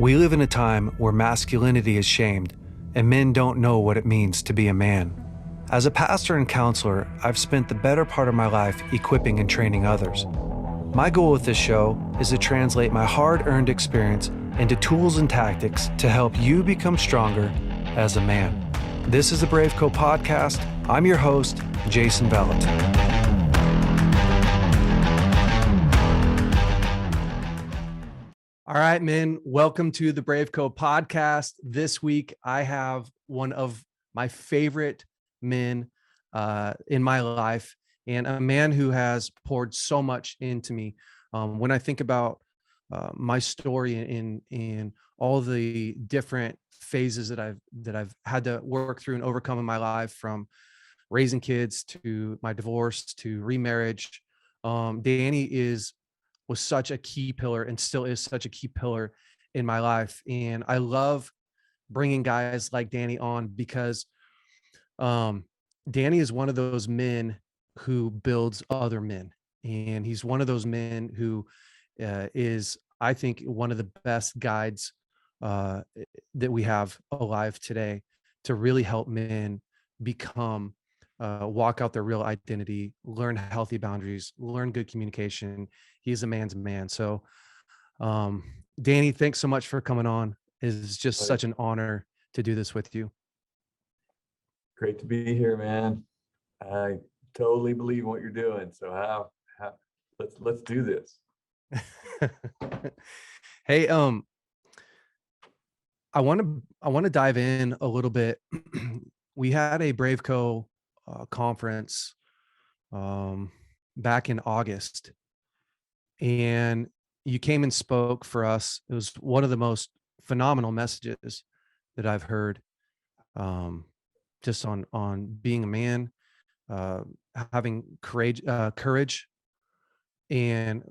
We live in a time where masculinity is shamed, and men don't know what it means to be a man. As a pastor and counselor, I've spent the better part of my life equipping and training others. My goal with this show is to translate my hard-earned experience into tools and tactics to help you become stronger as a man. This is the BraveCo podcast. I'm your host, Jason Bellet. All right, men, welcome to the BraveCo podcast. This week, I have one of my favorite men in my life, and a man who has poured so much into me. When I think about my story in all the different phases that I've had to work through and overcome in my life, from raising kids to my divorce to remarriage, Danny was such a key pillar and still is such a key pillar in my life. And I love bringing guys like Danny on because Danny is one of those men who builds other men. And he's one of those men who is, I think, one of the best guides that we have alive today to really help men become walk out their real identity, learn healthy boundaries, learn good communication. He's a man's man. So, Danny, thanks so much for coming on. It's just such an honor to do this with you. Great to be here, man. I totally believe in what you're doing. So let's do this. Hey, I want to dive in a little bit. We had a BraveCo conference back in August, and you came and spoke for us. It was one of the most phenomenal messages that I've heard, just on being a man, having courage, and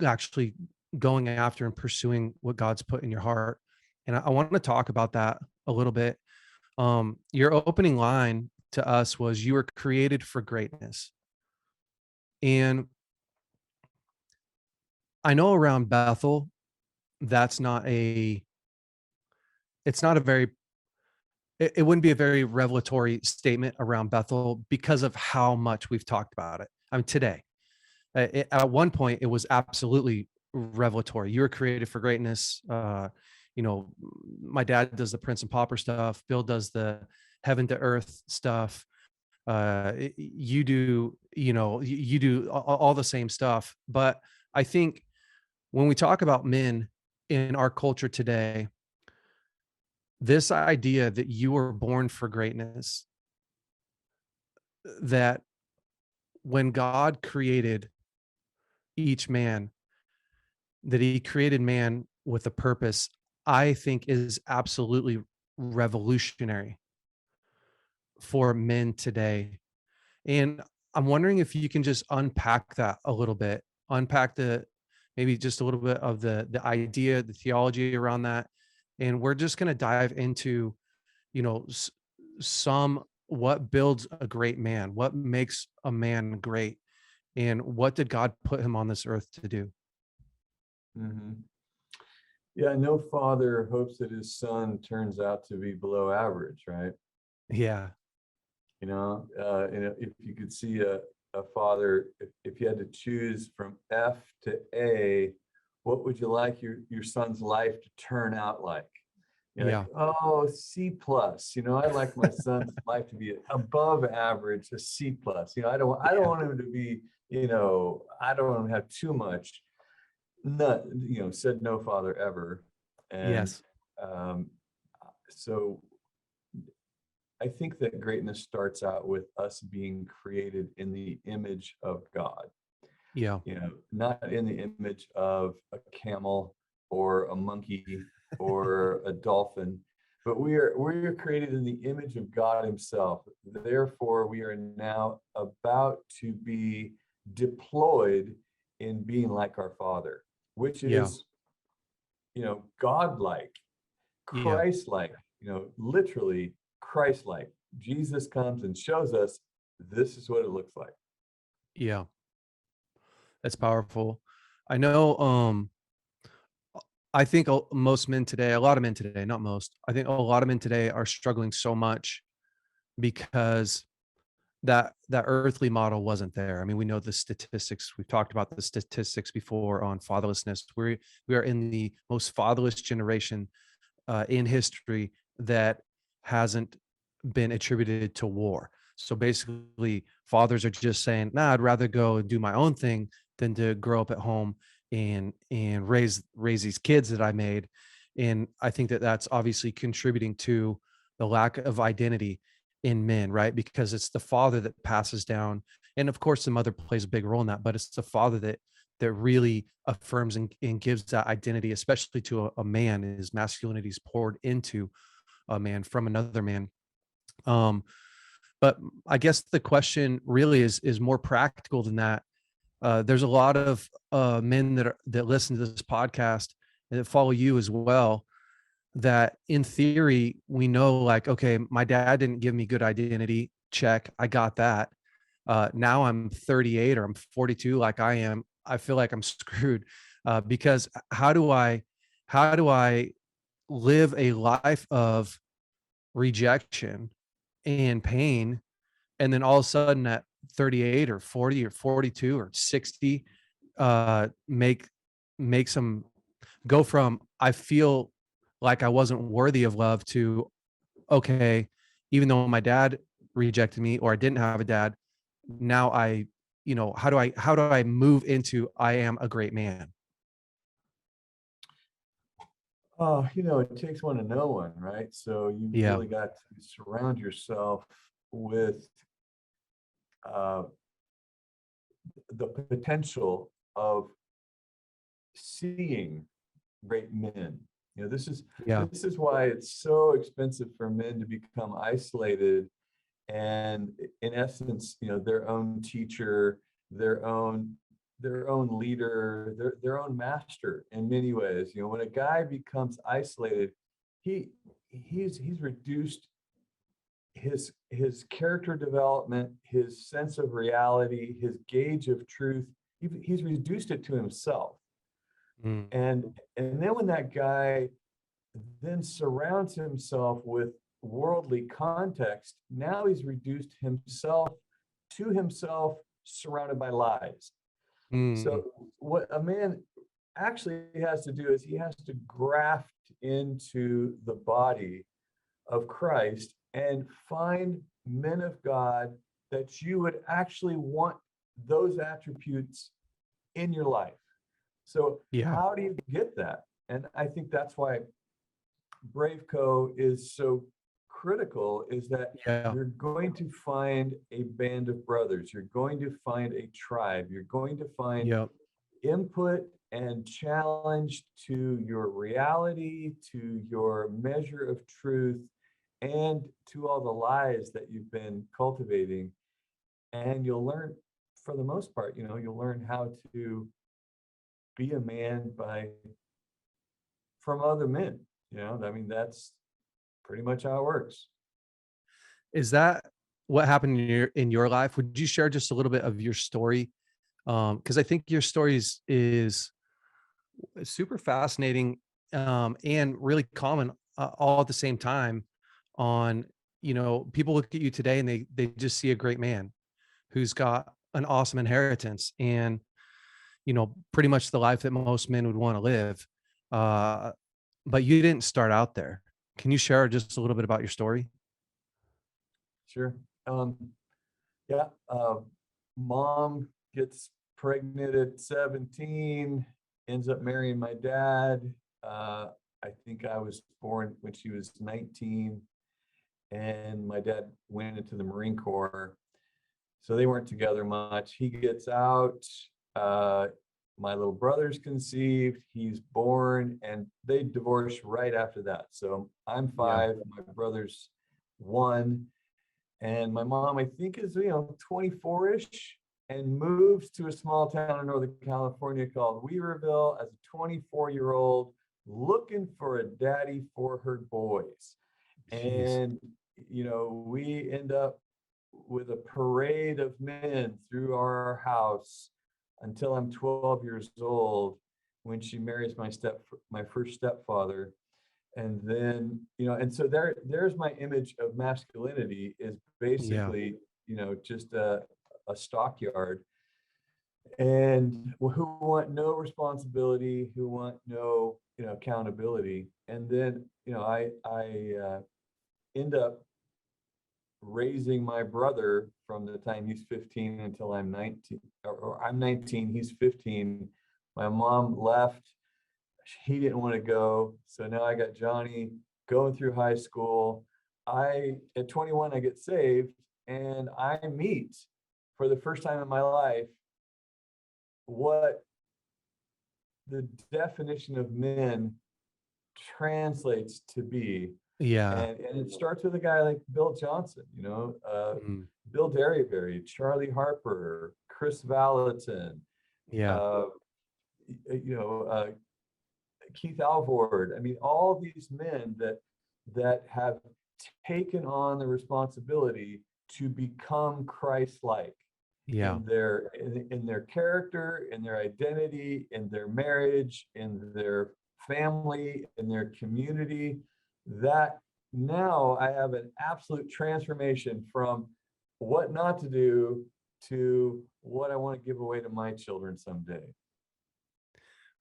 actually going after and pursuing what God's put in your heart. And I want to talk about that a little bit. Your opening line to us was, "You were created for greatness." And I know around Bethel, that's not a, it's not a very, it wouldn't be a very revelatory statement around Bethel because of how much we've talked about it. I mean, today, at one point, it was absolutely revelatory. You were created for greatness. My dad does the Prince and Pauper stuff. Bill does the heaven to earth stuff. You do, you do all the same stuff. But I think when we talk about men in our culture today, this idea that you were born for greatness, that when God created each man, that he created man with a purpose, I think is absolutely revolutionary for men today. And I'm wondering if you can just unpack that a little bit, unpack maybe just a little bit of the idea, the theology around that. And we're just going to dive into, some, what builds a great man, what makes a man great, and what did God put him on this earth to do? Mm-hmm. Yeah, no father hopes that his son turns out to be below average, right? Yeah. If you could see a father, if you had to choose from F to A, what would you like your son's life to turn out like? Yeah. Like, C plus. I'd like my son's life to be above average, a C plus. I don't want him to be, I don't want him to have too much. Said no father ever. And Yes. So I think that greatness starts out with us being created in the image of God. Yeah. Not in the image of a camel or a monkey or a dolphin, but we're created in the image of God himself. Therefore, we are now about to be deployed in being like our Father, which is, God-like, Christ-like, literally Christ-like. Jesus comes and shows us this is what it looks like. Yeah. That's powerful. I know I think most men today, a lot of men today, not most, I think a lot of men today are struggling so much because that earthly model wasn't there. I mean, we know the statistics. We've talked about the statistics before on fatherlessness. We are in the most fatherless generation in history that hasn't been attributed to war. So basically, fathers are just saying, "Nah, I'd rather go and do my own thing than to grow up at home and raise these kids that I made." And I think that that's obviously contributing to the lack of identity in men, right? Because it's the father that passes down, and of course, the mother plays a big role in that, but it's the father that really affirms and gives that identity, especially to a man. His masculinity is poured into a man from another man. Um, but I guess the question really is more practical than that. There's a lot of men that listen to this podcast and that follow you as well. That in theory we know, like, okay, my dad didn't give me good identity. Check, I got that. Now I'm 38 or I'm 42, like I am. I feel like I'm screwed because how do I live a life of rejection and pain, and then all of a sudden at 38 or 40 or 42 or 60 make some go from I feel like I wasn't worthy of love to, okay, even though my dad rejected me or I didn't have a dad, now how do I move into I am a great man? Oh, it takes one to know one, right? So you Yeah. really got to surround yourself with uh, the potential of seeing great men. This is Yeah. this is why it's so expensive for men to become isolated and, in essence, their own teacher, their own their own leader, their own master in many ways. When a guy becomes isolated, he he's reduced his character development, his sense of reality, his gauge of truth. He's reduced it to himself. Mm. And then when that guy then surrounds himself with worldly context, now he's reduced himself to himself, surrounded by lies. Mm. So what a man actually has to do is he has to graft into the body of Christ and find men of God that you would actually want those attributes in your life. So Yeah. how do you get that? And I think that's why BraveCo is so critical, is that Yeah. you're going to find a band of brothers. You're going to find a tribe. You're going to find Yep. input and challenge to your reality, to your measure of truth, and to all the lies that you've been cultivating. And you'll learn, for the most part, you'll learn how to be a man by from other men. I mean, that's pretty much how it works. Is that what happened in your life? Would you share just a little bit of your story? Because I think your story is super fascinating and really common all at the same time. On people look at you today and they just see a great man who's got an awesome inheritance and pretty much the life that most men would want to live. Uh, but you didn't start out there. Can you share just a little bit about your story? Sure. Um, yeah. Mom gets pregnant at 17, ends up marrying my dad. I think I was born when she was 19, and my dad went into the Marine Corps. So they weren't together much. He gets out. Uh, my little brother's conceived. He's born, and they divorced right after that. So I'm Yeah. 5. My brother's 1. And my mom, I think, is 24-ish, and moves to a small town in Northern California called Weaverville as a 24-year-old, looking for a daddy for her boys. Jeez. And we end up with a parade of men through our house until I'm 12 years old. when she marries my first stepfather. And then, and so there's my image of masculinity is Yeah. basically, just a stockyard, and who want no responsibility, who want no, accountability. And then, I end up raising my brother from the time he's 15 until I'm 19, or I'm 19, he's 15. My mom left. He didn't want to go. So now I got Johnny going through high school. At 21, I get saved, and I meet for the first time in my life what the definition of men translates to be. Yeah. And it starts with a guy like Bill Johnson, Mm, Bill Derryberry, Charlie Harper, Chris Valentin, yeah. uh, you know, uh, Keith Alvord. I mean, all these men that have taken on the responsibility to become Christ-like Yeah. in their character, in their identity, in their marriage, in their family, in their community. That now I have an absolute transformation from what not to do to what I want to give away to my children someday.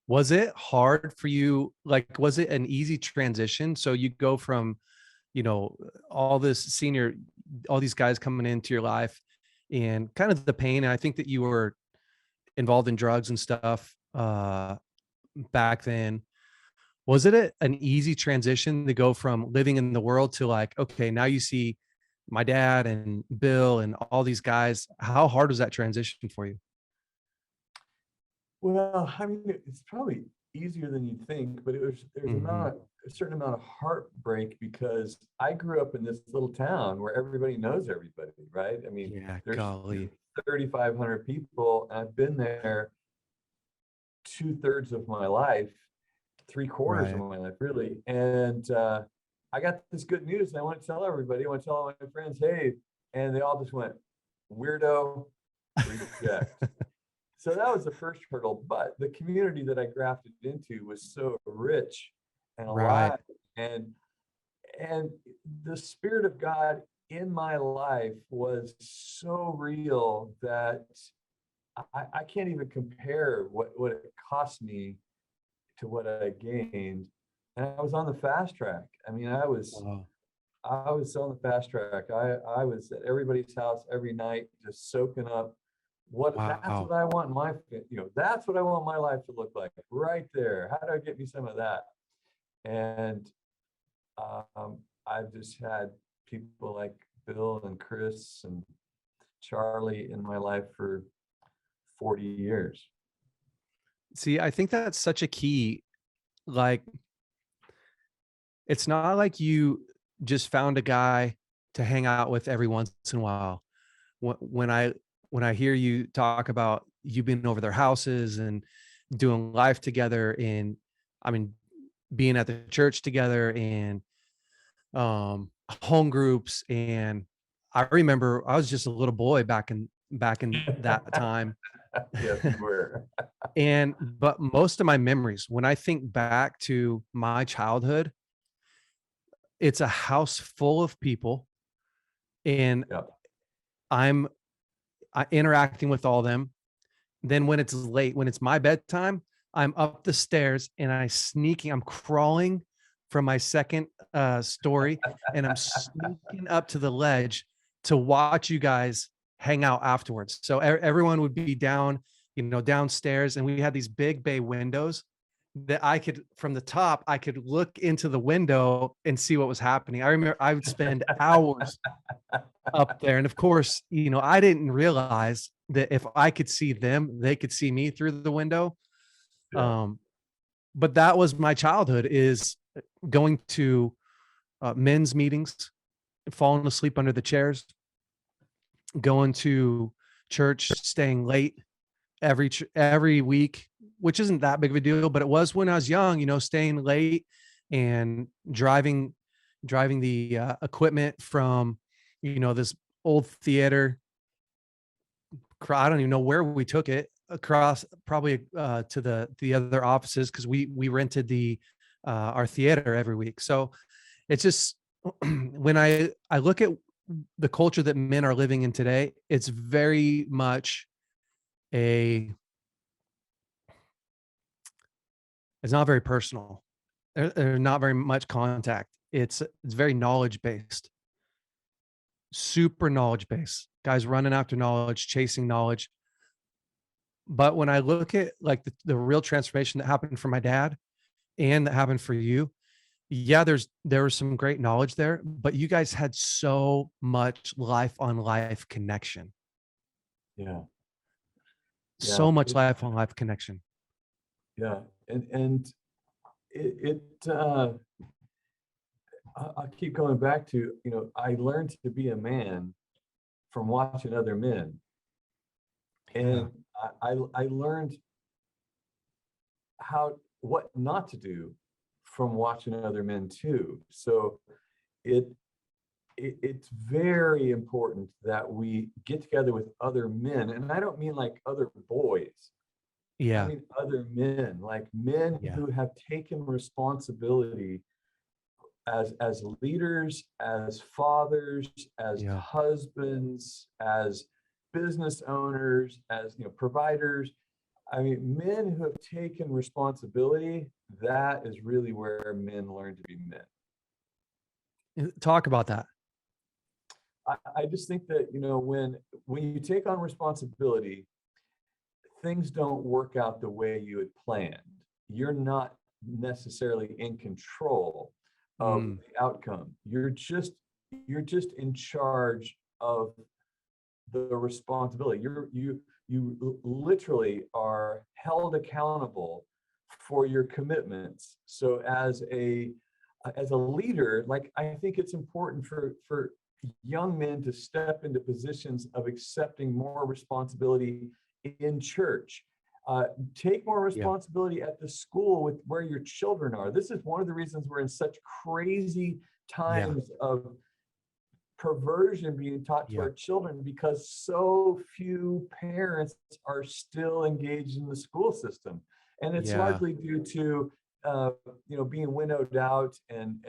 Was it hard for you? Like, was it an easy transition? So you go from, you know, all this senior, all these guys coming into your life and kind of the pain. And I think that you were involved in drugs and stuff back then. Was it an easy transition to go from living in the world to like, okay, now you see my dad and Bill and all these guys? How hard was that transition for you? Well, I mean, it's probably easier than you'd think, but there's Hmm. a certain amount of heartbreak because I grew up in this little town where everybody knows everybody, right? I mean, Yeah, there's golly. 3,500 people, and I've been there 2/3 of my life, 3/4 of Right. my life, really. And I got this good news, and I want to tell everybody, I want to tell all my friends, hey, and they all just went, weirdo, reject. So that was the first hurdle, but the community that I grafted into was so rich and Right. alive, and and the spirit of God in my life was so real that I can't even compare what it cost me to what I gained. And I was on the fast track. I mean, Wow. I was on the fast track. I was at everybody's house every night, just soaking up that's what Wow. I want my, that's what I want my life to look like right there. How do I get me some of that? And I've just had people like Bill and Chris and Charlie in my life for 40 years. See, I think that's such a key. Like, it's not like you just found a guy to hang out with every once in a while. When I hear you talk about you being over their houses and doing life together, and I mean, being at the church together and home groups, and I remember I was just a little boy back in that time. Yes, you were. And but most of my memories, when I think back to my childhood, it's a house full of people, and Yeah. I'm interacting with all of them. Then when it's late, when it's my bedtime, I'm up the stairs and I'm crawling from my second story, and I'm sneaking up to the ledge to watch you guys hang out afterwards. So everyone would be down, downstairs, and we had these big bay windows that I could, from the top, I could look into the window and see what was happening. I remember I would spend hours up there. And of course, I didn't realize that if I could see them, they could see me through the window. Yeah. Um, but that was my childhood, is going to men's meetings, falling asleep under the chairs, going to church, staying late every week, which isn't that big of a deal, but it was when I was young, staying late and driving the equipment from, this old theater. I don't even know where we took it, across probably to the other offices, because we rented the our theater every week. So it's just when I look at the culture that men are living in today, it's very much a it's not very personal. There's not very much contact. It's very knowledge based, super knowledge based. Guys running after knowledge, chasing knowledge. But when I look at like the real transformation that happened for my dad and that happened for you, yeah, there was some great knowledge there, but you guys had so much life on life connection. Yeah. Yeah. So much life on life connection. Yeah. And I'll keep going back to, I learned to be a man from watching other men. Yeah. And I learned what not to do from watching other men too. So it it's very important that we get together with other men, and I don't mean like other boys. I Yeah. mean other men, like men Yeah. who have taken responsibility as leaders, as fathers, as Yeah. husbands, as business owners, as providers. I mean, men who have taken responsibility, that is really where men learn to be men. Talk about that. I just think that, when you take on responsibility, things don't work out the way you had planned. You're not necessarily in control of Mm, the outcome. You're just in charge of the responsibility. You literally are held accountable for your commitments. So as a leader, like, I think it's important for young men to step into positions of accepting more responsibility in church. Take more yeah. responsibility at the school with where your children are. This is one of the reasons we're in such crazy Yeah. times of perversion being taught to Yeah. our children, because so few parents are still engaged in the school system, and it's Yeah. largely due to being winnowed out, and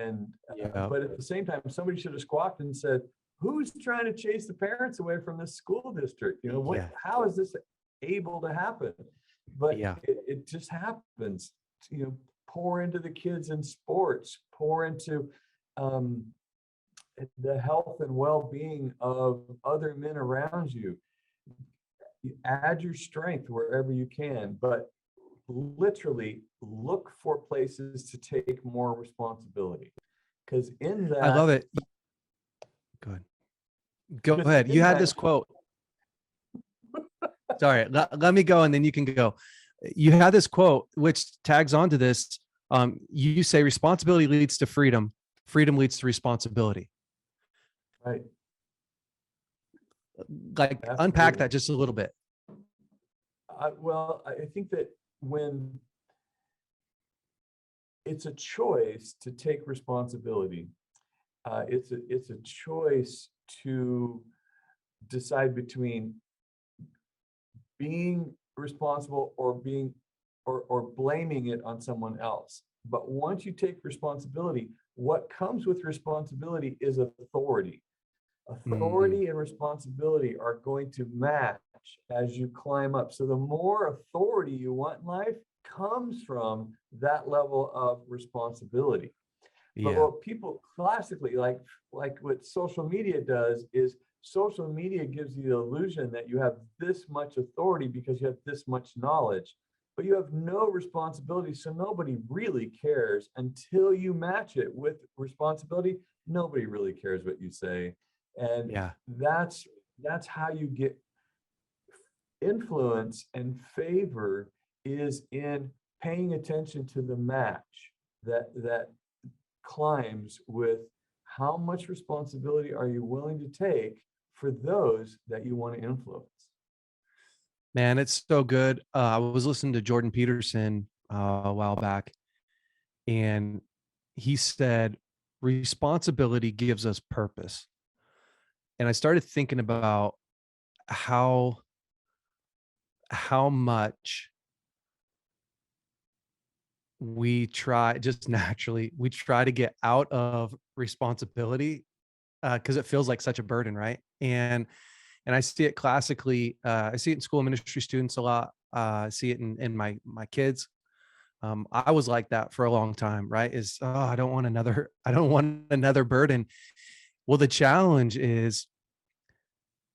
Yeah. but at the same time, somebody should have squawked and said, who's trying to chase the parents away from this school district? Yeah. How is this able to happen? But Yeah. it just happens. Pour into the kids in sports, pour into um, the health and well-being of other men around you. You add your strength wherever you can, but literally look for places to take more responsibility, because in I that love it. Go ahead. Go because ahead. You in had that this quote. Sorry, let me go and then you can go. You had this quote which tags onto this. You say responsibility leads to freedom, freedom leads to responsibility. right, Like unpack absolutely. that just a little bit. Well, I think that when it's a choice to take responsibility, it's a choice to decide between being responsible or blaming it on someone else. But once you take responsibility, what comes with responsibility is authority. Mm, Authority and responsibility are going to match as you climb up. So the more authority you want in life comes from that level of responsibility. But yeah. what people classically like what social media does is social media gives you the illusion that you have this much authority because you have this much knowledge, but you have no responsibility. So nobody really cares until you match it with responsibility. Nobody really cares what you say. And Yeah. that's how you get influence and favor, is in paying attention to the match that climbs with how much responsibility are you willing to take for those that you want to influence. Man, it's so good. I was listening to Jordan Peterson a while back, and he said, responsibility gives us purpose. And I started thinking about how how much we try just naturally, we try to get out of responsibility because it feels like such a burden, right? And I see it classically. I see it in school ministry students a lot. I see it in my kids. I was like that for a long time, right? Is oh, I don't want another, I don't want another burden. Well, the challenge is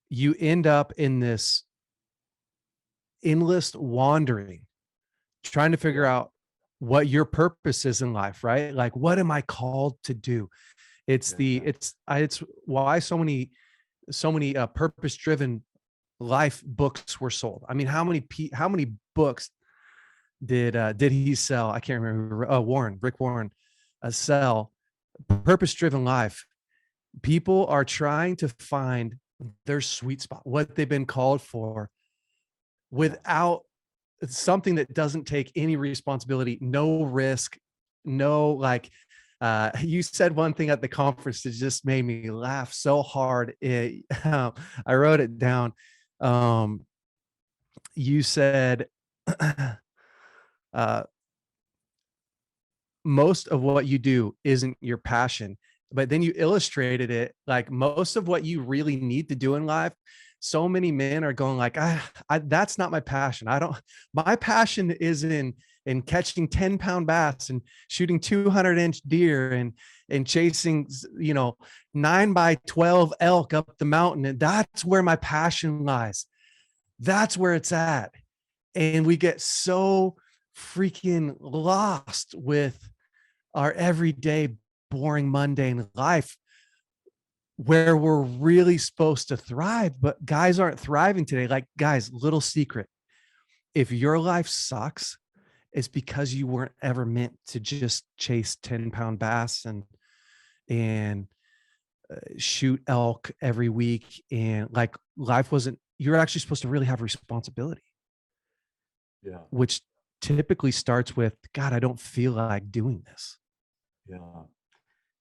you end up in this endless wandering, trying to figure Yeah, out what your purpose is in life, right? Like, what am I called to do? yeah, It's why so many purpose driven life books were sold. I mean, how many books did he sell? I can't remember. Rick Warren, sell purpose driven life. People are trying to find their sweet spot, what they've been called for, yeah, without something that doesn't take any responsibility, no risk, no like. You said one thing at the conference that just made me laugh so hard. I wrote it down. Um, you said uh, most of what you do isn't your passion, but then you illustrated it like most of what you really need to do in life. So many men are going like, that's not my passion. I don't, my passion is in catching 10-pound bass and shooting 200-inch deer and chasing, 9 by 12 elk up the mountain. And that's where my passion lies. That's where it's at. And we get so freaking lost with our everyday boring mundane life where we're really supposed to thrive, but guys aren't thriving today. Like, guys, little secret, if your life sucks, it's because you weren't ever meant to just chase 10-pound bass and shoot elk every week. And like, life wasn't, you're actually supposed to really have responsibility, yeah, which typically starts with, God, I don't feel like doing this. yeah.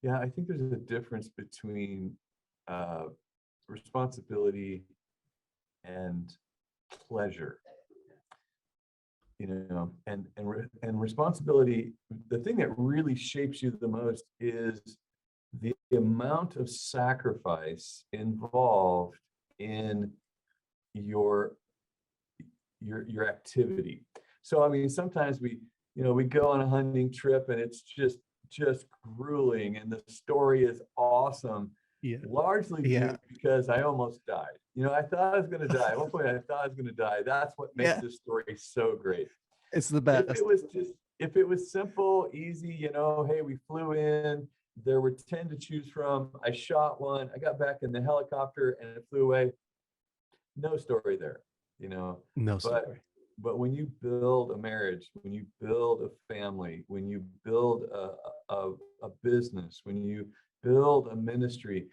Yeah, I think there's a difference between uh, responsibility and pleasure, and responsibility. The thing that really shapes you the most is the amount of sacrifice involved in your your activity. So I mean, sometimes we go on a hunting trip and it's just grueling, and the story is awesome, Yeah. largely Yeah. because I almost died. I thought I was going to die. At one point, I thought I was going to die. That's what makes Yeah. this story so great. It's the If it best. was just, if it was simple, easy, hey, we flew in, there were 10 to choose from. I shot one. I got back in the helicopter and it flew away. No story there, you know. No But story. but when you build a marriage, when you build a family, when you build a business, when you build a ministry,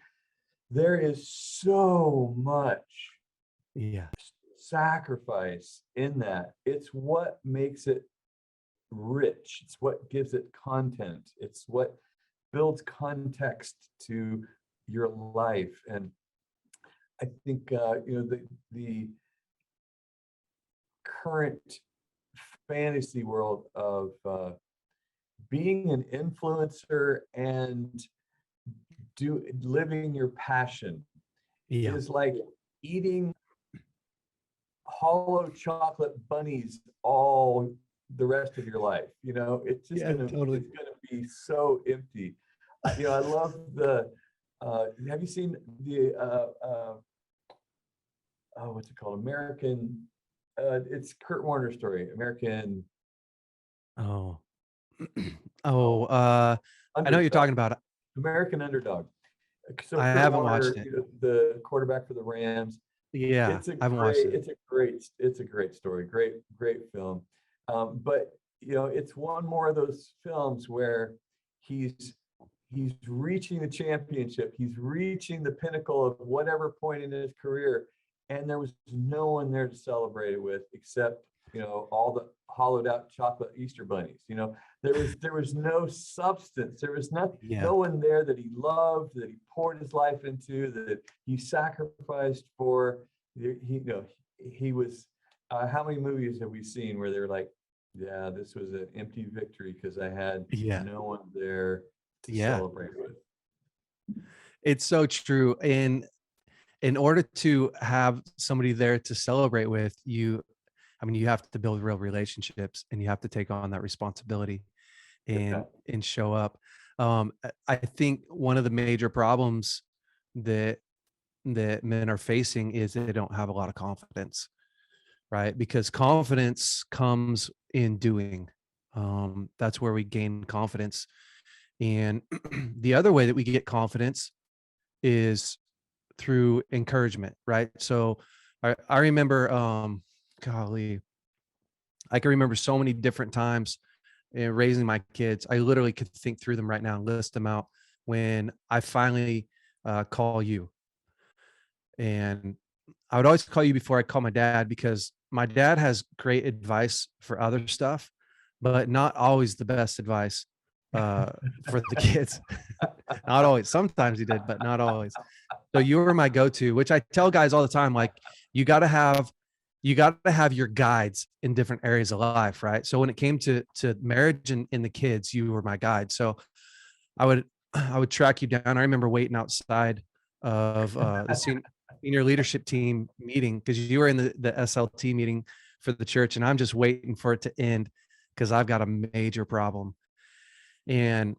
there is so much Yeah. sacrifice in that. It's what makes it rich. It's what gives it content. It's what builds context to your life. And I think the current fantasy world of being an influencer and living your passion Yeah. is like eating hollow chocolate bunnies all the rest of your life. It's just Yeah, gonna totally. it's gonna be so empty. I love the. Have you seen the what's it called? American. It's Kurt Warner's story. American. Oh. Oh, Oh, I know what you're underdog. talking about. American Underdog. So I Kurt haven't watched Warner, it. the quarterback for the Rams, Yeah, I haven't watched it. it's a great story, great film. But it's one more of those films where he's he's reaching the championship, he's reaching the pinnacle of whatever point in his career, and there was no one there to celebrate it with except all the hollowed out chocolate Easter bunnies. There was no substance. There was Yeah. no one there that he loved, that he poured his life into, that he sacrificed for. He was how many movies have we seen where they're like, yeah, this was an empty victory because I had Yeah. no one there to Yeah. celebrate with. It's so true. And in order to have somebody there to celebrate with you, I mean, you have to build real relationships and you have to take on that responsibility Yeah. and show up. I think one of the major problems that men are facing is they don't have a lot of confidence, right? Because confidence comes in doing. That's where we gain confidence. And the other way that we get confidence is through encouragement, right? So I remember, golly, I can remember so many different times in raising my kids. I literally could think through them right now and list them out when I finally call you. And I would always call you before I call my dad because my dad has great advice for other stuff, but not always the best advice uh, for the kids. Not always. Sometimes he did, but not always. So you were my go-to, which I tell guys all the time, like you got to have your guides in different areas of life, right? So when it came to marriage and the kids, you were my guide. So I would I would track you down. I remember waiting outside of the senior leadership team meeting because you were in the SLT meeting for the church, and I'm just waiting for it to end because I've got a major problem and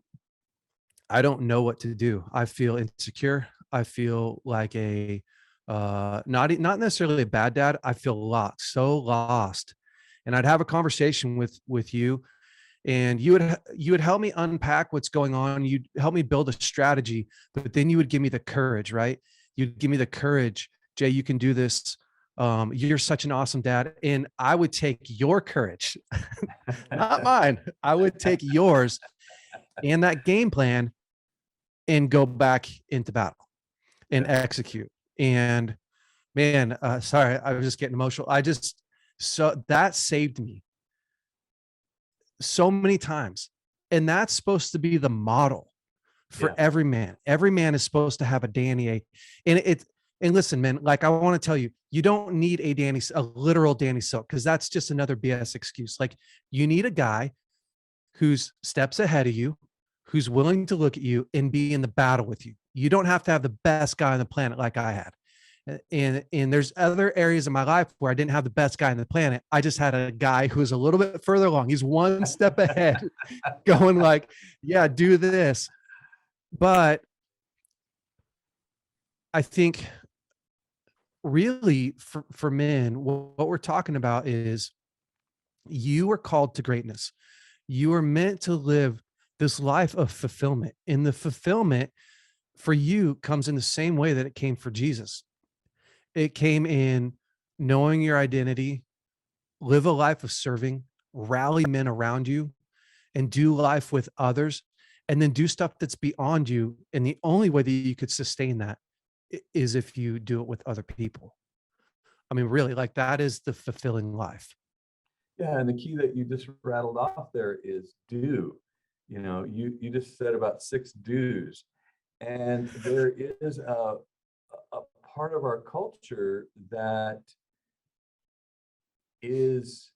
I don't know what to do. I feel insecure. I feel like a not necessarily a bad dad. I feel lost, so lost. And I'd have a conversation with you and you would help me unpack what's going on. You'd help me build a strategy, but then you would give me the courage, right? You'd give me the courage. Jay, you can do this. You're such an awesome dad. And I would take your courage, not mine. I would take yours and that game plan and go back into battle and execute. And man, sorry, I was just getting emotional. So that saved me so many times. And that's supposed to be the model for Yeah. every man. Every man is supposed to have a Danny A. And listen, man, like I want to tell you, you don't need a literal Danny Silk, because that's just another BS excuse. Like you need a guy who's steps ahead of you, who's willing to look at you and be in the battle with you. You don't have to have the best guy on the planet like I had. And there's other areas of my life where I didn't have the best guy on the planet. I just had a guy who's a little bit further along. He's one step ahead, going like, yeah, do this. But I think really for men, what we're talking about is you are called to greatness. You are meant to live this life of fulfillment. And the fulfillment for you comes in the same way that it came for Jesus. It came in knowing your identity, live a life of serving, rally men around you, and do life with others, and then do stuff that's beyond you. And the only way that you could sustain that is if you do it with other people. I mean, really, like that is the fulfilling life. Yeah, and the key that you just rattled off there is do. You just said about 6 do's, and there is a part of our culture that is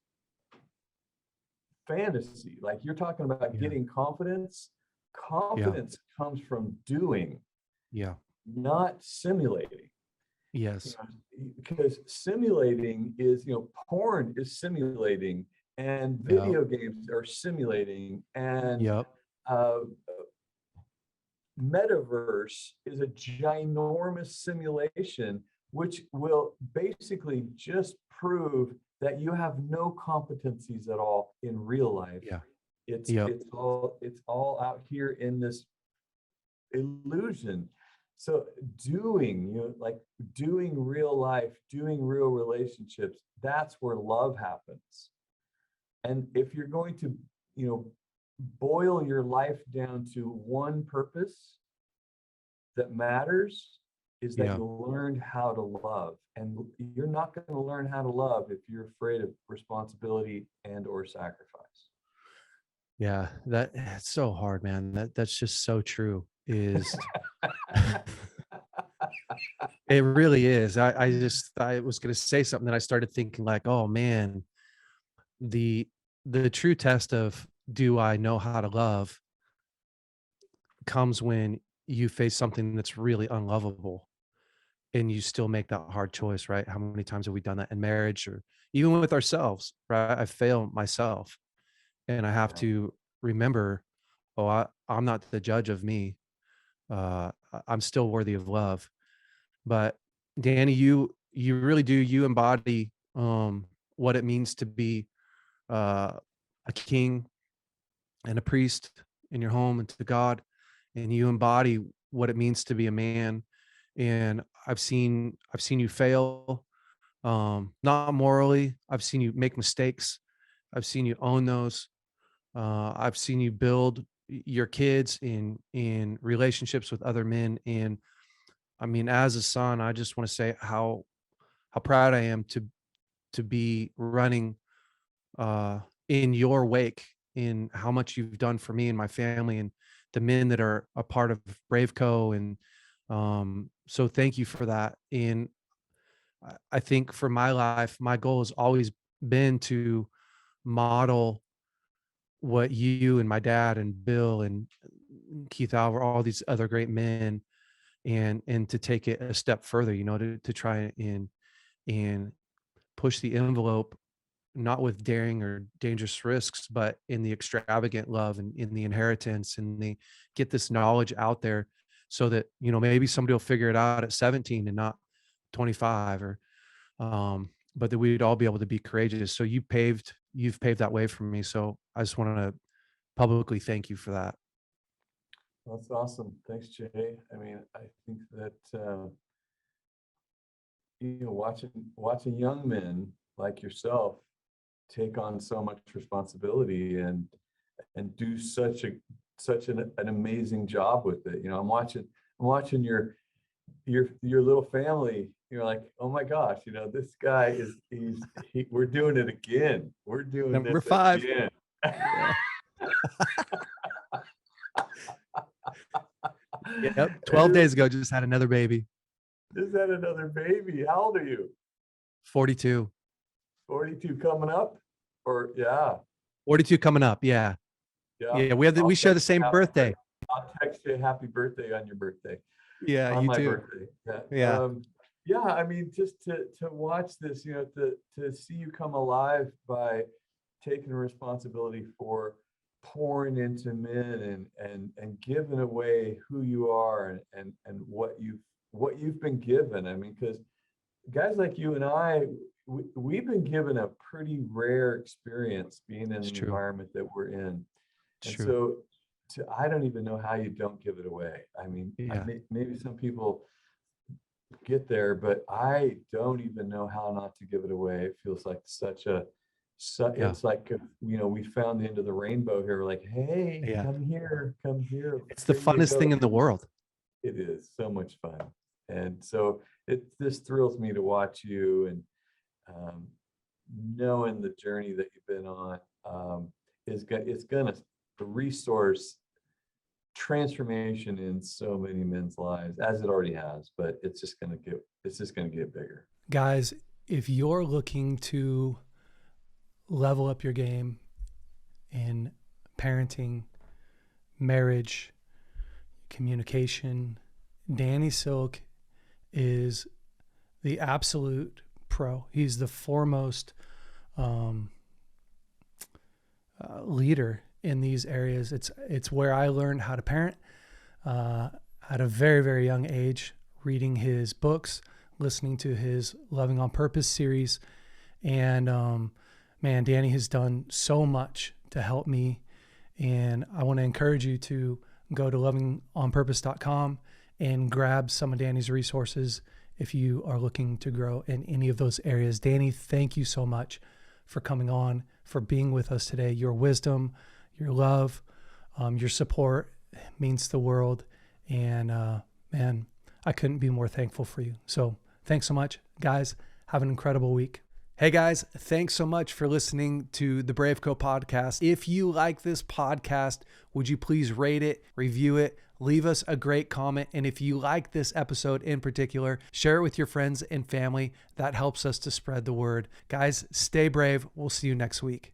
fantasy. Like you're talking about Yeah. getting confidence. Yeah. Confidence comes from doing, Yeah. not simulating. Yes. Because simulating is, porn is simulating, and Yeah. video games are simulating, and Yep. uh, metaverse is a ginormous simulation, which will basically just prove that you have no competencies at all in real life. Yeah. It's Yep. it's all it's all out here in this illusion. So like doing real life, doing real relationships, that's where love happens. And if you're going to, you know, boil your life down to one purpose that matters, is that Yeah. you learned how to love. And you're not going to learn how to love if you're afraid of responsibility and or sacrifice. Yeah. It's so hard, man. That's just so true. Is It really is. I was going to say something that I started thinking like, oh man, the the true test of do I know how to love comes when you face something that's really unlovable and you still make that hard choice, right? How many times have we done that in marriage or even with ourselves, right? I fail myself and I have Yeah. to remember, oh, I'm not the judge of me. I'm still worthy of love. But Danny, you really do, you embody what it means to be uh, a king and a priest in your home and to God, and you embody what it means to be a man. And I've seen you fail, not morally. I've seen you make mistakes. I've seen you own those. I've seen you build your kids in relationships with other men. And I mean, as a son, I just want to say how proud I am to be running in your wake, in how much you've done for me and my family and the men that are a part of BraveCo. And so thank you for that. And I think for my life, my goal has always been to model what you and my dad and Bill and Keith Albert, all these other great men, and to take it a step further, to try and push the envelope, not with daring or dangerous risks, but in the extravagant love and in the inheritance, and they get this knowledge out there so that, maybe somebody will figure it out at 17 and not 25, or, but that we'd all be able to be courageous. So you've paved that way for me. So I just want to publicly thank you for that. That's awesome. Thanks, Jay. I mean, I think that watching young men like yourself take on so much responsibility and do such an amazing job with it. I'm watching your little family. You're like, oh my gosh, this guy we're doing it again. We're doing Number this 5. again. Yeah. Yep. 12 days ago, just had another baby. Is that another baby? How old are you? 42. 42 coming up? Or yeah. 42 coming up. Yeah. Yeah. Yeah. We share the same birthday. I'll text you happy birthday on your birthday. Yeah. On You my too. birthday. Yeah. Yeah. Yeah, I mean, just to watch this, to see you come alive by taking responsibility for pouring into men and giving away who you are and what you've been given. I mean, because guys like you and I, we've been given a pretty rare experience being in It's the true. environment that we're in. It's And true. so I don't even know how you don't give it away. I mean, Yeah. maybe some people get there, but I don't even know how not to give it away. It feels like Yeah. it's like, we found the end of the rainbow here. We're like, hey, Yeah. come here, It's the here you funnest go. thing in the world. It is so much fun. And so this thrills me to watch you, and knowing the journey that you've been on, it's gonna resource transformation in so many men's lives, as it already has, but it's just gonna get bigger. Guys, if you're looking to level up your game in parenting, marriage, communication, Danny Silk is the absolute pro. He's the foremost leader in these areas. It's where I learned how to parent at a very, very young age, reading his books, listening to his Loving on Purpose series. And man, Danny has done so much to help me. And I want to encourage you to go to lovingonpurpose.com and grab some of Danny's resources if you are looking to grow in any of those areas. Danny, thank you so much for coming on, for being with us today. Your wisdom, your love, your support means the world. And man, I couldn't be more thankful for you. So thanks so much, guys. Have an incredible week. Hey guys, thanks so much for listening to the BraveCo podcast. If you like this podcast, would you please rate it, review it, leave us a great comment. And if you like this episode in particular, share it with your friends and family. That helps us to spread the word. Guys, stay brave. We'll see you next week.